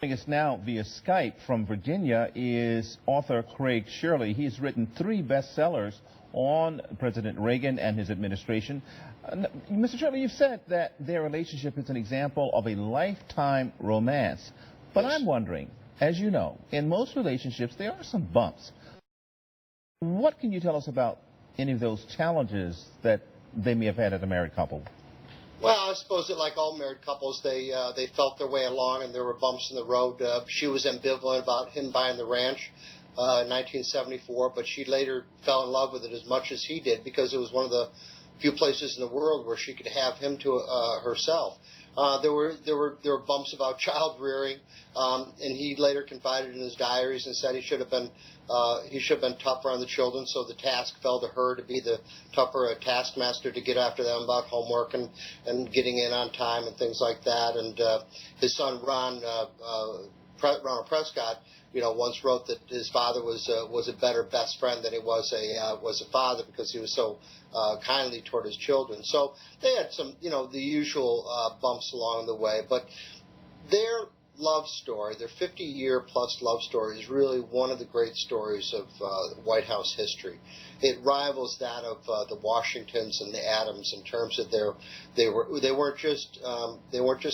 Joining us now via Skype from Virginia is author Craig Shirley. He's written 3 bestsellers on President Reagan and his administration. Mr. Shirley, you've said that their relationship is an example of a lifetime romance. But I'm wondering, as you know, in most relationships there are some bumps. What can you tell us about any of those challenges that they may have had as a married couple? Well, I suppose that like all married couples, they felt their way along, and there were bumps in the road. She was ambivalent about him buying the ranch in 1974, but she later fell in love with it as much as he did because it was one of the few places in the world where she could have him to herself. There were bumps about child rearing, and he later confided in his diaries and said he should have been tougher on the children. So the task fell to her to be the tougher taskmaster, to get after them about homework and getting in on time and things like that. And his son Ronald Prescott, once wrote that his father was a better best friend than he was a father because he was so kindly toward his children. So they had some, the usual bumps along the way, but their love story, their 50-year-plus love story, is really one of the great stories of White House history. It rivals that of the Washingtons and the Adams in terms of they weren't just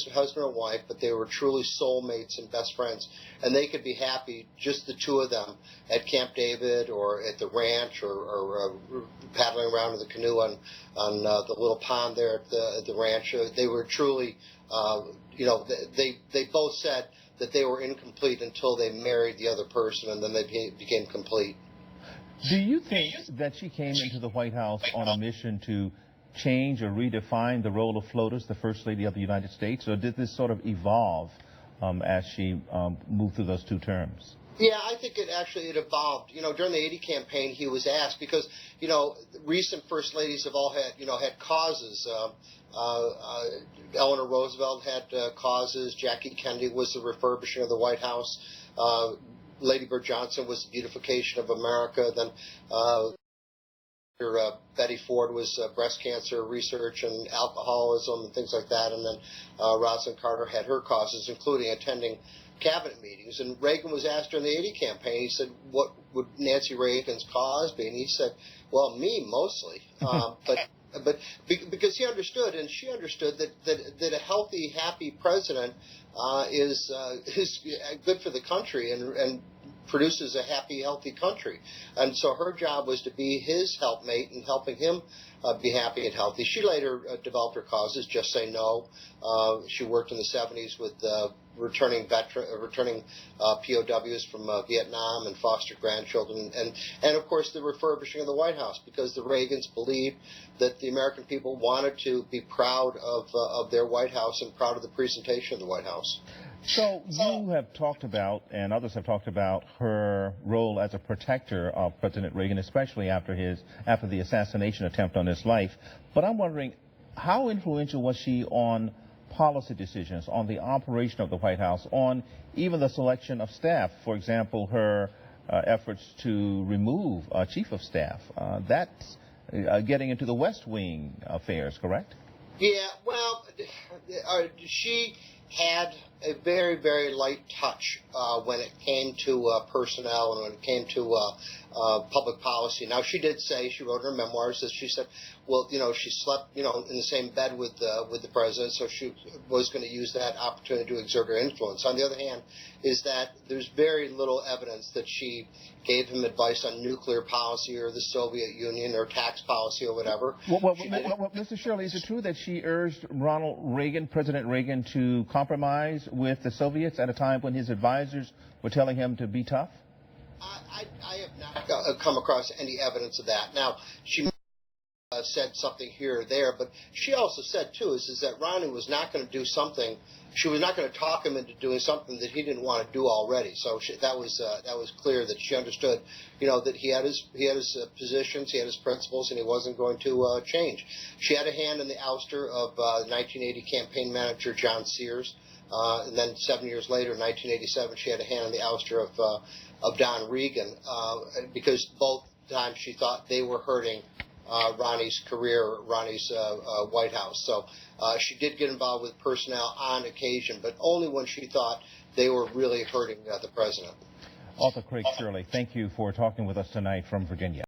husband and wife, but they were truly soulmates and best friends, and they could be happy, just the two of them, at Camp David or at the ranch or paddling around in the canoe on the little pond there at the ranch. They were truly. They both said that they were incomplete until they married the other person, and then they became complete. Do you think that she came into the White House on a mission to change or redefine the role of floaters, the First Lady of the United States, or did this sort of evolve as she moved through those 2 terms? Yeah, I think it evolved. During the 80 campaign, he was asked because, recent first ladies have all had causes. Eleanor Roosevelt had causes. Jackie Kennedy was the refurbishing of the White House. Lady Bird Johnson was the beautification of America. Then Betty Ford was breast cancer research and alcoholism and things like that. And then Rosalind Carter had her causes, including attending cabinet meetings. And Reagan was asked during the 80 campaign, he said, what would Nancy Reagan's cause be? And he said, well, me mostly. But because he understood, and she understood, that a healthy, happy president is good for the country and produces a happy, healthy country. And so her job was to be his helpmate and helping him be happy and healthy. She later developed her causes, Just Say No. She worked in the 70s with returning POWs from Vietnam and foster grandchildren, and of course the refurbishing of the White House, because the Reagans believed that the American people wanted to be proud of their White House and proud of the presentation of the White House. So you have talked about, and others have talked about, her role as a protector of President Reagan, especially after the assassination attempt on his life. But I'm wondering, how influential was she on policy decisions, on the operation of the White House, on even the selection of staff? For example, her efforts to remove chief of staff. That's getting into the West Wing affairs, correct? Yeah, well, she had a very, very light touch when it came to personnel and when it came to public policy. Now, she did say, she wrote in her memoirs that she said, well, she slept, in the same bed with the president, so she was going to use that opportunity to exert her influence. On the other hand, is that there's very little evidence that she gave him advice on nuclear policy or the Soviet Union or tax policy or whatever. Well, Mr. Shirley, is it true that she urged President Reagan, to compromise with the Soviets at a time when his advisors were telling him to be tough? I have not come across any evidence of that. Now, she said something here or there, but she also said, too, is that Ronnie was not going to do something. She was not going to talk him into doing something that he didn't want to do already. So that was clear that she understood, that he had his positions, he had his principles, and he wasn't going to change. She had a hand in the ouster of 1980 campaign manager John Sears, and then 7 years later, in 1987, she had a hand in the ouster of Don Regan, because both times she thought they were hurting Ronnie's career, Ronnie's White House. So she did get involved with personnel on occasion, but only when she thought they were really hurting the president. Author Craig Shirley, thank you for talking with us tonight from Virginia.